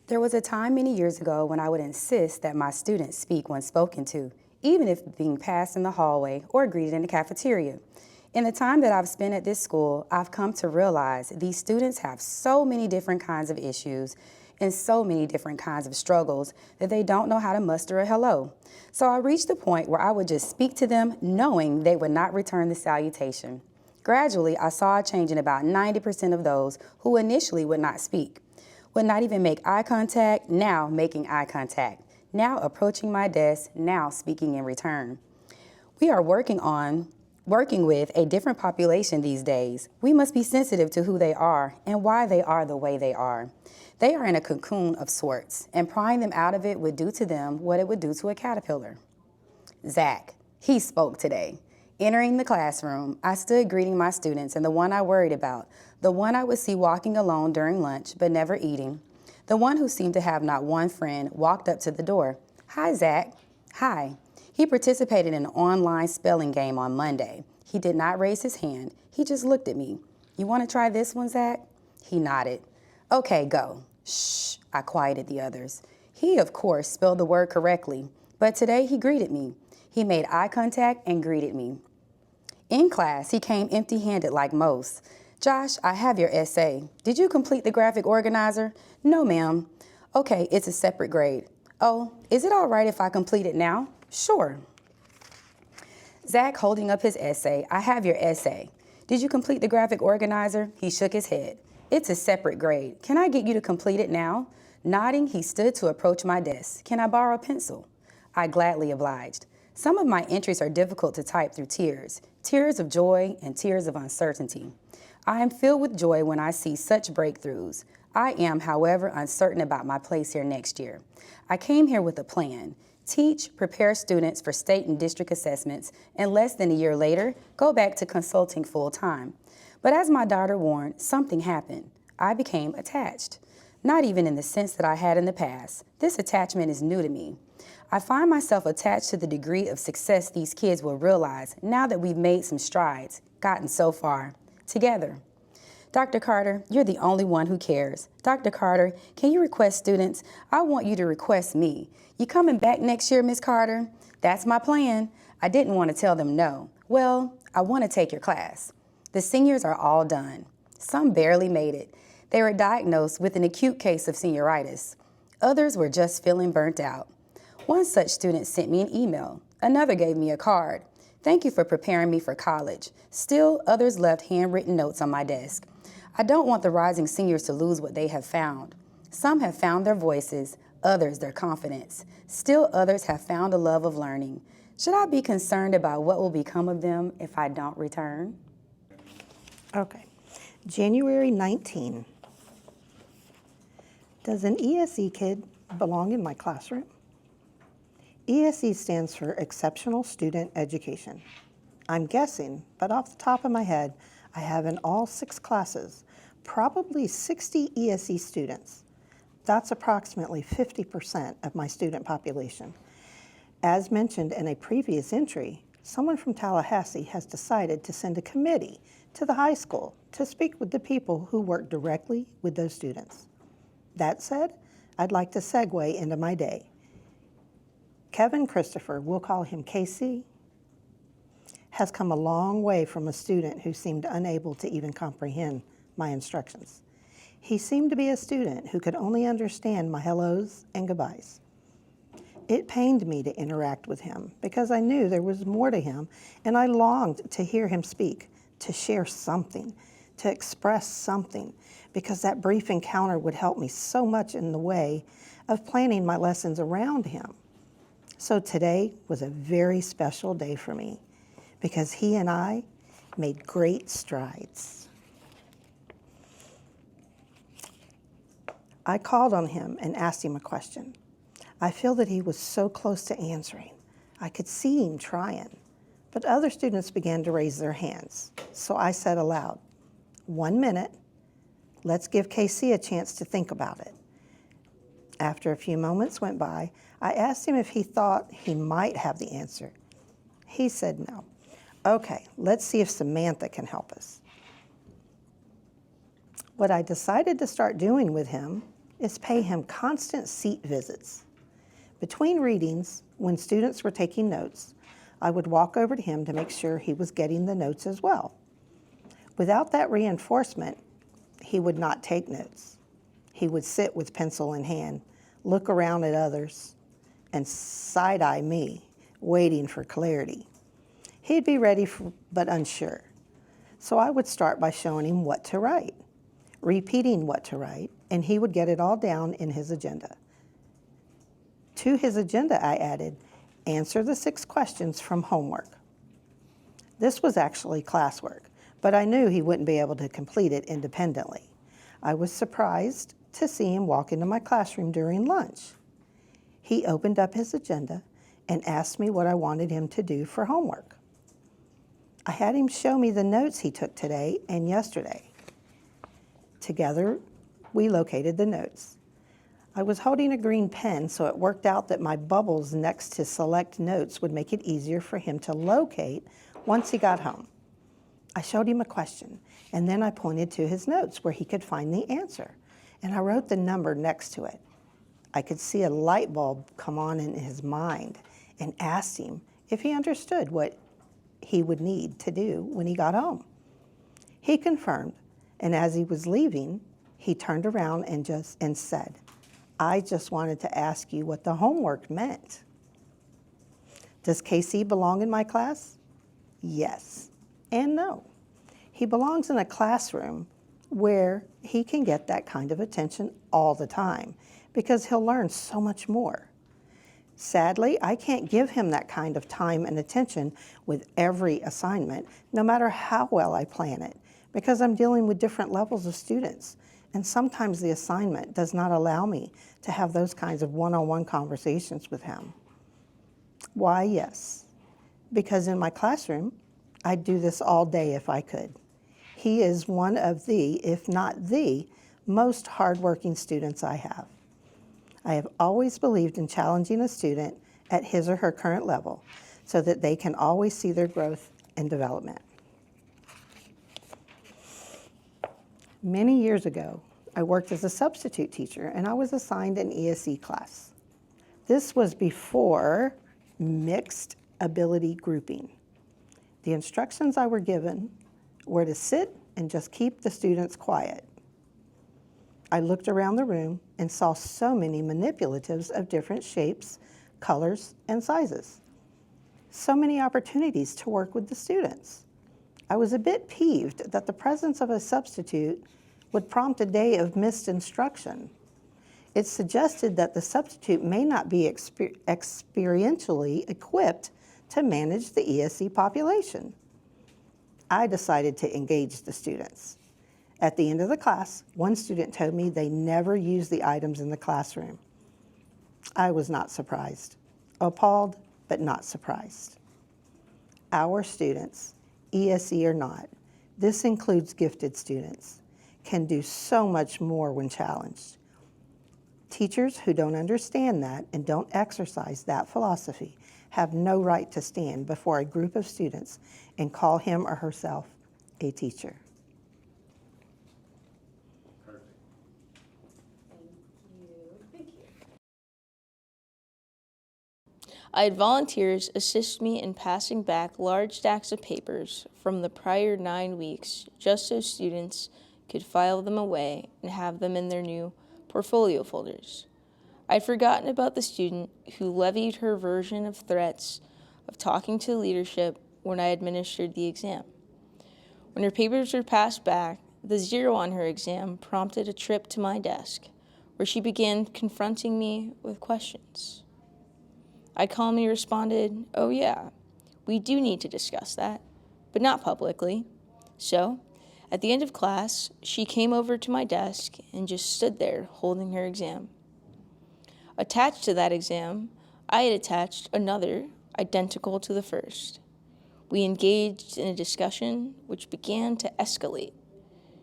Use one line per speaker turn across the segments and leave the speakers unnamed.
There was a time many years ago when I would insist that my students speak when spoken to, even if being passed in the hallway or greeted in the cafeteria. In the time that I've spent at this school, I've come to realize these students have so many different kinds of issues and so many different kinds of struggles that they don't know how to muster a hello. So I reached the point where I would just speak to them knowing they would not return the salutation. Gradually, I saw a change in about 90% of those who initially would not speak. Would not even make eye contact, now making eye contact, now approaching my desk, now speaking in return. We are working with a different population these days. We must be sensitive to who they are and why they are the way they are. They are in a cocoon of sorts, and prying them out of it would do to them what it would do to a caterpillar. Zach, he spoke today. Entering the classroom, I stood greeting my students and the one I worried about, the one I would see walking alone during lunch but never eating, the one who seemed to have not one friend, walked up to the door. Hi, Zach. Hi. He participated in an online spelling game on Monday. He did not raise his hand. He just looked at me. You want to try this one, Zach? He nodded. Okay, go. Shh, I quieted the others. He, of course, spelled the word correctly, but today he greeted me. He made eye contact and greeted me. In class, he came empty-handed like most. Josh, I have your essay. Did you complete the graphic organizer? No, ma'am. Okay, it's a separate grade. Oh, is it all right if I complete it now? Sure. Zach holding up his essay. I have your essay. Did you complete the graphic organizer? He shook his head. It's a separate grade. Can I get you to complete it now? Nodding, he stood to approach my desk. Can I borrow a pencil? I gladly obliged. Some of my entries are difficult to type through tears of joy and tears of uncertainty. I am filled with joy when I see such breakthroughs. I am, however, uncertain about my place here next year. I came here with a plan. Teach, prepare students for state and district assessments, and less than a year later, go back to consulting full-time. But as my daughter warned, something happened. I became attached. Not even in the sense that I had in the past. This attachment is new to me. I find myself attached to the degree of success these kids will realize now that we've made some strides, gotten so far, together. Dr. Carter, you're the only one who cares. Dr. Carter, can you request students? I want you to request me. You coming back next year, Miss Carter? That's my plan. I didn't want to tell them no. Well, I want to take your class. The seniors are all done. Some barely made it. They were diagnosed with an acute case of senioritis. Others were just feeling burnt out. One such student sent me an email. Another gave me a card. Thank you for preparing me for college. Still, others left handwritten notes on my desk. I don't want the rising seniors to lose what they have found. Some have found their voices, others their confidence. Still others have found a love of learning. Should I be concerned about what will become of them if I don't return?
Okay, January 19. Does an ESE kid belong in my classroom? ESE stands for Exceptional Student Education. I'm guessing, but off the top of my head, I have in all 6 classes, probably 60 ESE students. That's approximately 50% of my student population. As mentioned in a previous entry, someone from Tallahassee has decided to send a committee to the high school to speak with the people who work directly with those students. That said, I'd like to segue into my day. Kevin Christopher, we'll call him KC, has come a long way from a student who seemed unable to even comprehend my instructions. He seemed to be a student who could only understand my hellos and goodbyes. It pained me to interact with him because I knew there was more to him, and I longed to hear him speak, to share something, to express something, because that brief encounter would help me so much in the way of planning my lessons around him. So today was a very special day for me because he and I made great strides. I called on him and asked him a question. I feel that he was so close to answering. I could see him trying, but other students began to raise their hands. So I said aloud, 1 minute, let's give KC a chance to think about it. After a few moments went by, I asked him if he thought he might have the answer. He said no. Okay, let's see if Samantha can help us. What I decided to start doing with him is pay him constant seat visits. Between readings, when students were taking notes, I would walk over to him to make sure he was getting the notes as well. Without that reinforcement, he would not take notes. He would sit with pencil in hand, look around at others, and side-eye me, waiting for clarity. He'd be ready but unsure. So I would start by showing him what to write, repeating what to write, and he would get it all down in his agenda. To his agenda, I added, answer the 6 questions from homework. This was actually classwork, but I knew he wouldn't be able to complete it independently. I was surprised to see him walk into my classroom during lunch. He opened up his agenda and asked me what I wanted him to do for homework. I had him show me the notes he took today and yesterday. Together, we located the notes. I was holding a green pen, so it worked out that my bubbles next to select notes would make it easier for him to locate once he got home. I showed him a question, and then I pointed to his notes where he could find the answer, and I wrote the number next to it. I could see a light bulb come on in his mind and asked him if he understood what he would need to do when he got home. He confirmed, and as he was leaving, he turned around and said, I just wanted to ask you what the homework meant. Does KC belong in my class? Yes and no. He belongs in a classroom where he can get that kind of attention all the time because he'll learn so much more. Sadly, I can't give him that kind of time and attention with every assignment, no matter how well I plan it, because I'm dealing with different levels of students. And sometimes the assignment does not allow me to have those kinds of one-on-one conversations with him. Why, yes, because in my classroom, I'd do this all day if I could. He is one of the, if not the, most hardworking students I have. I have always believed in challenging a student at his or her current level so that they can always see their growth and development. Many years ago, I worked as a substitute teacher and I was assigned an ESE class. This was before mixed ability grouping. The instructions I were given were to sit and just keep the students quiet. I looked around the room and saw so many manipulatives of different shapes, colors, and sizes. So many opportunities to work with the students. I was a bit peeved that the presence of a substitute would prompt a day of missed instruction. It suggested that the substitute may not be experientially equipped to manage the ESE population. I decided to engage the students. At the end of the class, one student told me they never use the items in the classroom. I was not surprised. Appalled, but not surprised. Our students, ESE or not, this includes gifted students, can do so much more when challenged. Teachers who don't understand that and don't exercise that philosophy have no right to stand before a group of students and call him or herself a teacher.
Perfect. Thank you.
I had volunteers assist me in passing back large stacks of papers from the prior 9 weeks just so students could file them away and have them in their new portfolio folders. I'd forgotten about the student who levied her version of threats of talking to leadership when I administered the exam. When her papers were passed back, the 0 on her exam prompted a trip to my desk, where she began confronting me with questions. I calmly responded, "Oh yeah, we do need to discuss that, but not publicly." So, at the end of class, she came over to my desk and just stood there holding her exam. Attached to that exam, I had attached another identical to the first. We engaged in a discussion which began to escalate.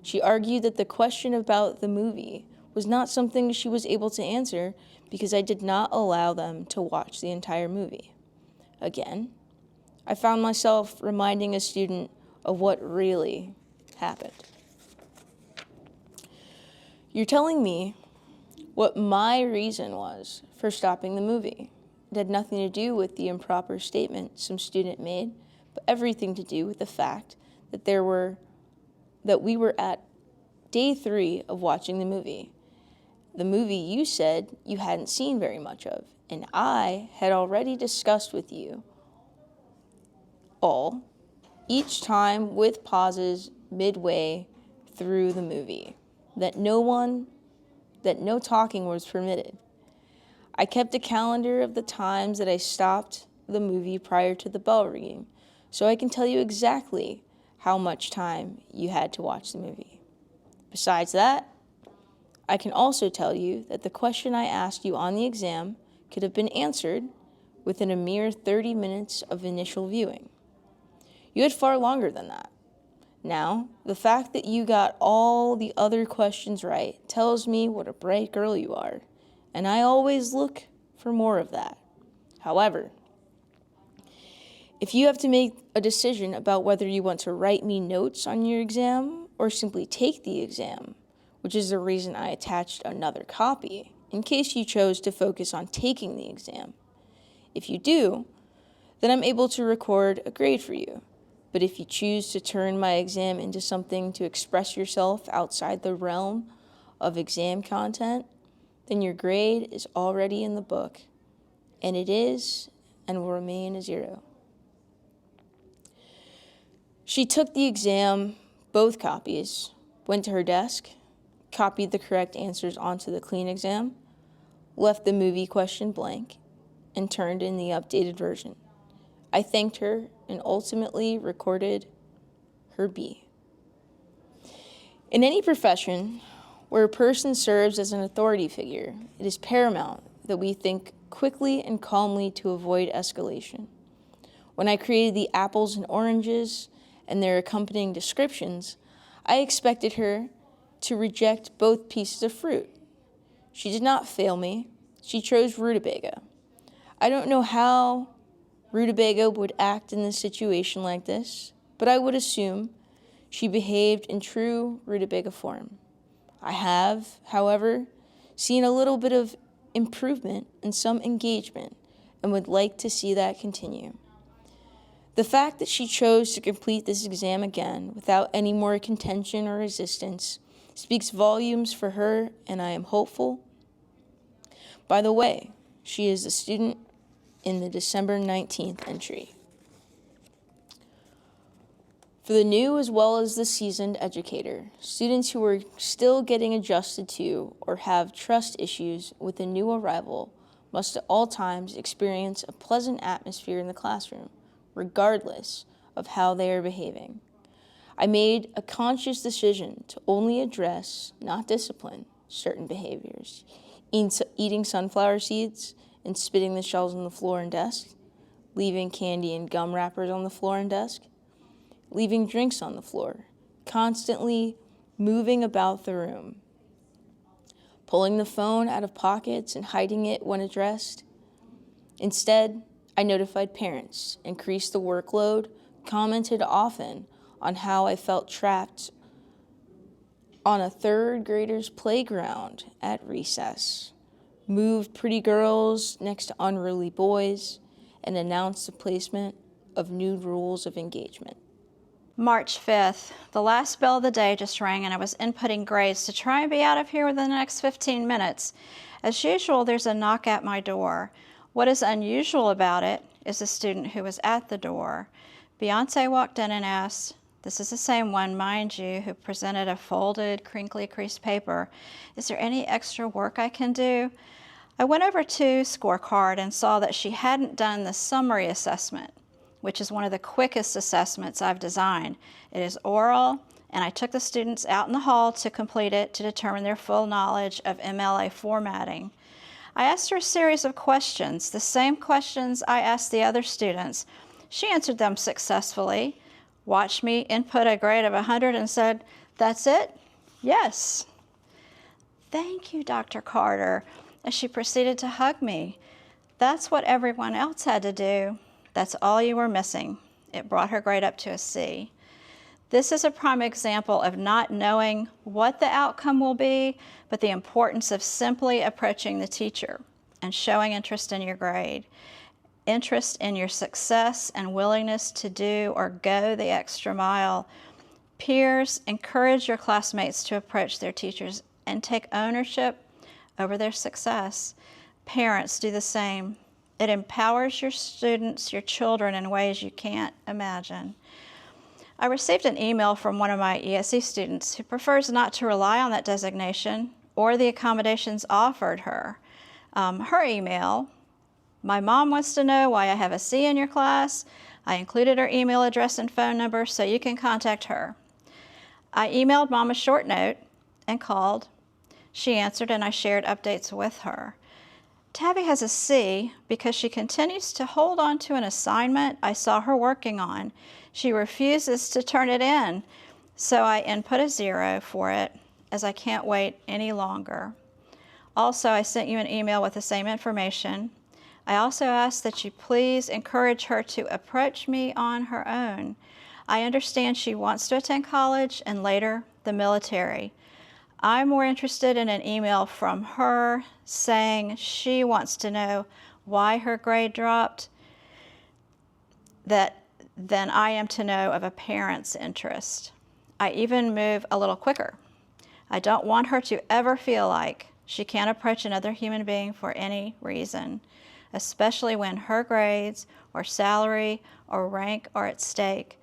She argued that the question about the movie was not something she was able to answer because I did not allow them to watch the entire movie. Again, I found myself reminding a student of what really happened. You're telling me what my reason was for stopping the movie. It had nothing to do with the improper statement some student made, but everything to do with the fact that we were at day 3 of watching the movie. The movie you said you hadn't seen very much of, and I had already discussed with you all, each time with pauses midway through the movie, that no talking was permitted. I kept a calendar of the times that I stopped the movie prior to the bell ringing, so I can tell you exactly how much time you had to watch the movie. Besides that, I can also tell you that the question I asked you on the exam could have been answered within a mere 30 minutes of initial viewing. You had far longer than that. Now, the fact that you got all the other questions right tells me what a bright girl you are, and I always look for more of that. However, if you have to make a decision about whether you want to write me notes on your exam or simply take the exam, which is the reason I attached another copy, in case you chose to focus on taking the exam. If you do, then I'm able to record a grade for you. But if you choose to turn my exam into something to express yourself outside the realm of exam content, then your grade is already in the book, and it is and will remain a 0. She took the exam, both copies, went to her desk, copied the correct answers onto the clean exam, left the movie question blank, and turned in the updated version. I thanked her and ultimately recorded her B. In any profession where a person serves as an authority figure, it is paramount that we think quickly and calmly to avoid escalation. When I created the apples and oranges and their accompanying descriptions, I expected her to reject both pieces of fruit. She did not fail me. She chose rutabaga. I don't know how rutabaga would act in a situation like this, but I would assume she behaved in true rutabaga form. I have, however, seen a little bit of improvement and some engagement and would like to see that continue. The fact that she chose to complete this exam again without any more contention or resistance speaks volumes for her, and I am hopeful. By the way, she is a student in the December 19th entry. For the new as well as the seasoned educator, students who are still getting adjusted to or have trust issues with a new arrival must at all times experience a pleasant atmosphere in the classroom, regardless of how they are behaving. I made a conscious decision to only address, not discipline, certain behaviors. Eating sunflower seeds and spitting the shells on the floor and desk, leaving candy and gum wrappers on the floor and desk, leaving drinks on the floor, constantly moving about the room, pulling the phone out of pockets and hiding it when addressed. Instead, I notified parents, increased the workload, commented often on how I felt trapped on a third grader's playground at recess, moved pretty girls next to unruly boys, and announced the placement of new rules of engagement.
March 5th, the last bell of the day just rang and I was inputting grades to try and be out of here within the next 15 minutes. As usual, there's a knock at my door. What is unusual about it is the student who was at the door. Beyonce walked in and asked, this is the same one, mind you, who presented a folded, crinkly creased paper. Is there any extra work I can do? I went over to Scorecard and saw that she hadn't done the summary assessment, which is one of the quickest assessments I've designed. It is oral, and I took the students out in the hall to complete it to determine their full knowledge of MLA formatting. I asked her a series of questions, the same questions I asked the other students. She answered them successfully, watched me input a grade of 100 and said, "That's it?" "Yes." "Thank you, Dr. Carter," as she proceeded to hug me. That's what everyone else had to do, That's all you were missing. It brought her grade up to a C. This is a prime example of not knowing what the outcome will be, but the importance of simply approaching the teacher and showing interest in your grade, interest in your success and willingness to do or go the extra mile. Peers, encourage your classmates to approach their teachers and take ownership over their success. Parents, do the same. It empowers your students, your children, in ways you can't imagine. I received an email from one of my ESE students who prefers not to rely on that designation or the accommodations offered her. Her email: "My mom wants to know why I have a C in your class. I included her email address and phone number so you can contact her." I emailed Mom a short note and called. She answered and I shared updates with her. Tabby has a C because she continues to hold on to an assignment I saw her working on. She refuses to turn it in, so I input a 0 for it, as I can't wait any longer. Also, I sent you an email with the same information. I also asked that you please encourage her to approach me on her own. I understand she wants to attend college and later the military. I'm more interested in an email from her saying she wants to know why her grade dropped than I am to know of a parent's interest. I even move a little quicker. I don't want her to ever feel like she can't approach another human being for any reason, especially when her grades or salary or rank are at stake.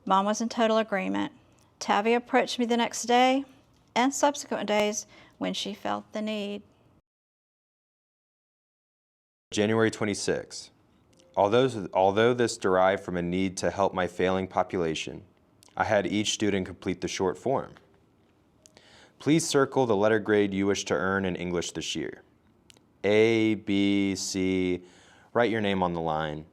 Mom was in total agreement. Tabby approached me the next day and subsequent days when she felt the need.
January 26. Although this derived from a need to help my failing population, I had each student complete the short form. Please circle the letter grade you wish to earn in English this year. A, B, C, write your name on the line.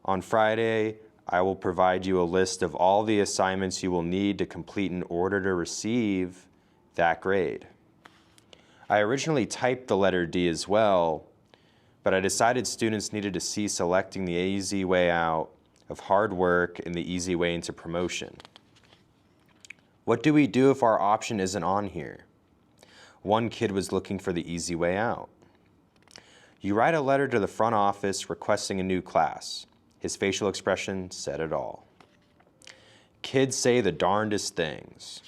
On Friday, I will provide you a list of all the assignments you will need to complete in order to receive that grade. I originally typed the letter D as well, but I decided students needed to see selecting the easy way out of hard work and the easy way into promotion. What do we do if our option isn't on here? One kid was looking for the easy way out. You write a letter to the front office requesting a new class. His facial expression said it all. Kids say the darndest things.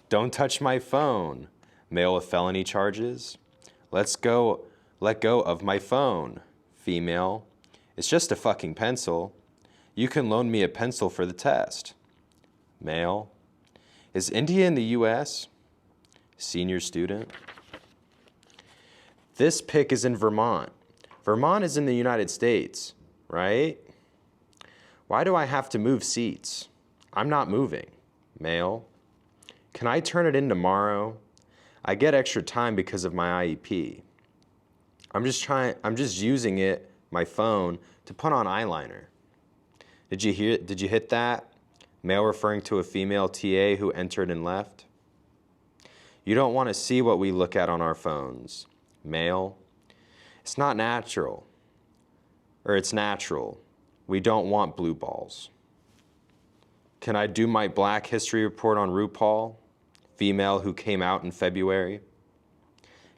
Don't touch my phone. Male with felony charges. Let go of my phone. Female. It's just a fucking pencil. You can loan me a pencil for the test. Male. Is India in the US? Senior student. This pic is in Vermont. Vermont is in the United States, right? Why do I have to move seats? I'm not moving. Male. Can I turn it in tomorrow? I get extra time because of my IEP. I'm just using my phone to put on eyeliner. Did you hit that? Male referring to a female TA who entered and left. You don't want to see what we look at on our phones. Male. It's not natural. Or it's natural. We don't want blue balls. Can I do my Black History report on RuPaul? Female who came out in February.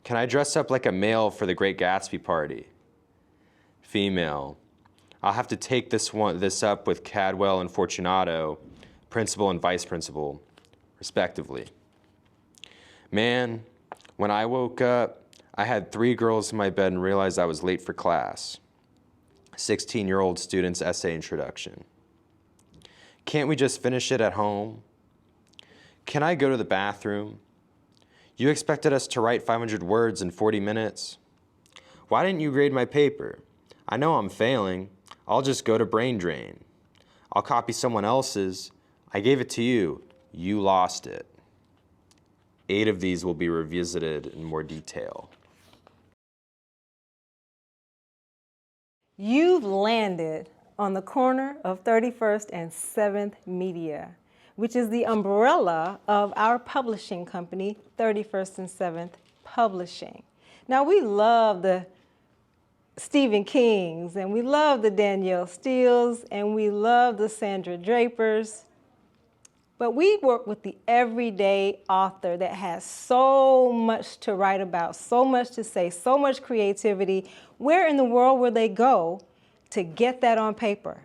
Can I dress up like a male for the Great Gatsby party? Female. I'll have to take this up with Cadwell and Fortunato, principal and vice principal, respectively. Man, when I woke up, I had 3 girls in my bed and realized I was late for class. 16-year-old student's essay introduction. Can't we just finish it at home? Can I go to the bathroom? You expected us to write 500 words in 40 minutes. Why didn't you grade my paper? I know I'm failing. I'll just go to brain drain. I'll copy someone else's. I gave it to you. You lost it. 8 of these will be revisited in more detail.
You've landed on the corner of 31st and 7th Media, which is the umbrella of our publishing company, 31st and 7th Publishing. Now, we love the Stephen Kings, and we love the Danielle Steeles, and we love the Sandra Drapers. But we work with the everyday author that has so much to write about, so much to say, so much creativity. Where in the world will they go to get that on paper?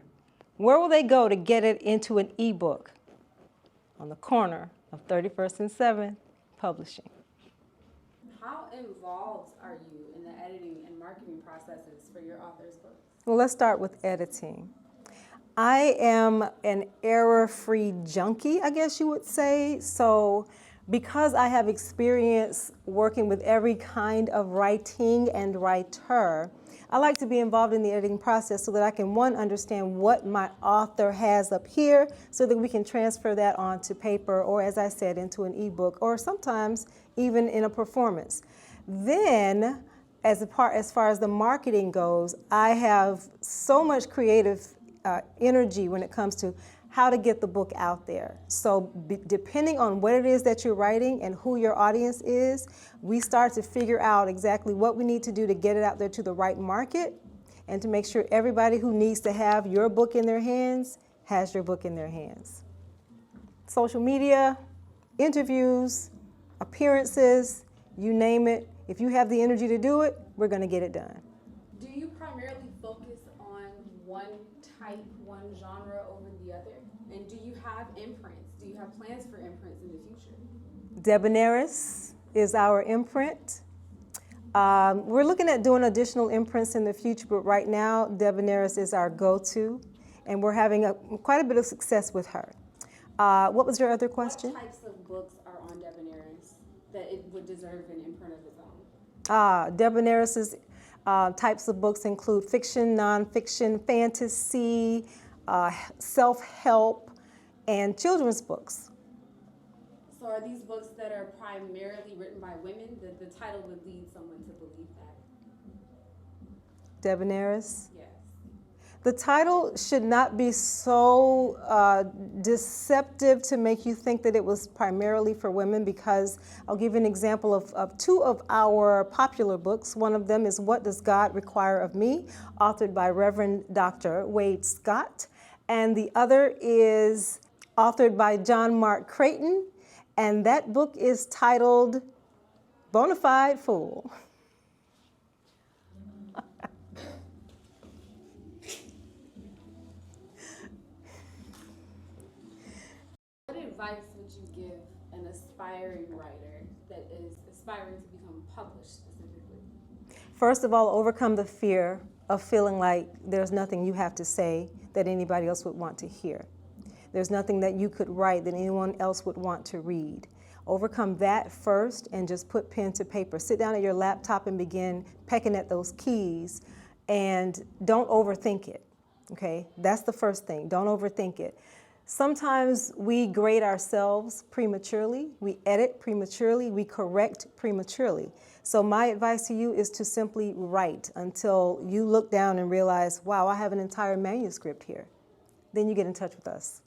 Where will they go to get it into an ebook? On the corner of 31st and 7th Publishing.
How involved are you in the editing and marketing processes for your author's books?
Well, let's start with editing. I am an error-free junkie, I guess you would say. So because I have experience working with every kind of writing and writer, I like to be involved in the editing process so that I can, one, understand what my author has up here so that we can transfer that onto paper or, as I said, into an ebook or sometimes even in a performance. Then, as far as the marketing goes, I have so much creative energy when it comes to how to get the book out there. So depending on what it is that you're writing and who your audience is, we start to figure out exactly what we need to do to get it out there to the right market and to make sure everybody who needs to have your book in their hands has your book in their hands. Social media, interviews, appearances, you name it. If you have the energy to do it, we're going to get it done.
Do you primarily focus on one type, one genre over the other? And do you have imprints? Do you have plans for imprints in the future?
Debonairus is our imprint. We're looking at doing additional imprints in the future, but right now, Debonairus is our go-to, and we're having quite a bit of success with her. What was your other question?
What types of books are on Debonairus that it would deserve an imprint of its own?
Debonairus's types of books include fiction, nonfiction, fantasy, self-help, and children's books.
So are these books that are primarily written by women? The title would lead someone to believe that.
Debonairus?
Yes.
The title should not be so deceptive to make you think that it was primarily for women, because I'll give you an example of two of our popular books. One of them is What Does God Require of Me, authored by Reverend Dr. Wade Scott. And the other is authored by John Mark Creighton, and that book is titled Bonafide Fool.
What advice would you give an aspiring writer that is aspiring to become published specifically?
First of all, overcome the fear of feeling like there's nothing you have to say that anybody else would want to hear. There's nothing that you could write that anyone else would want to read. Overcome that first and just put pen to paper. Sit down at your laptop and begin pecking at those keys, and don't overthink it, okay? That's the first thing. Don't overthink it. Sometimes we grade ourselves prematurely, we edit prematurely, we correct prematurely. So my advice to you is to simply write until you look down and realize, wow, I have an entire manuscript here. Then you get in touch with us.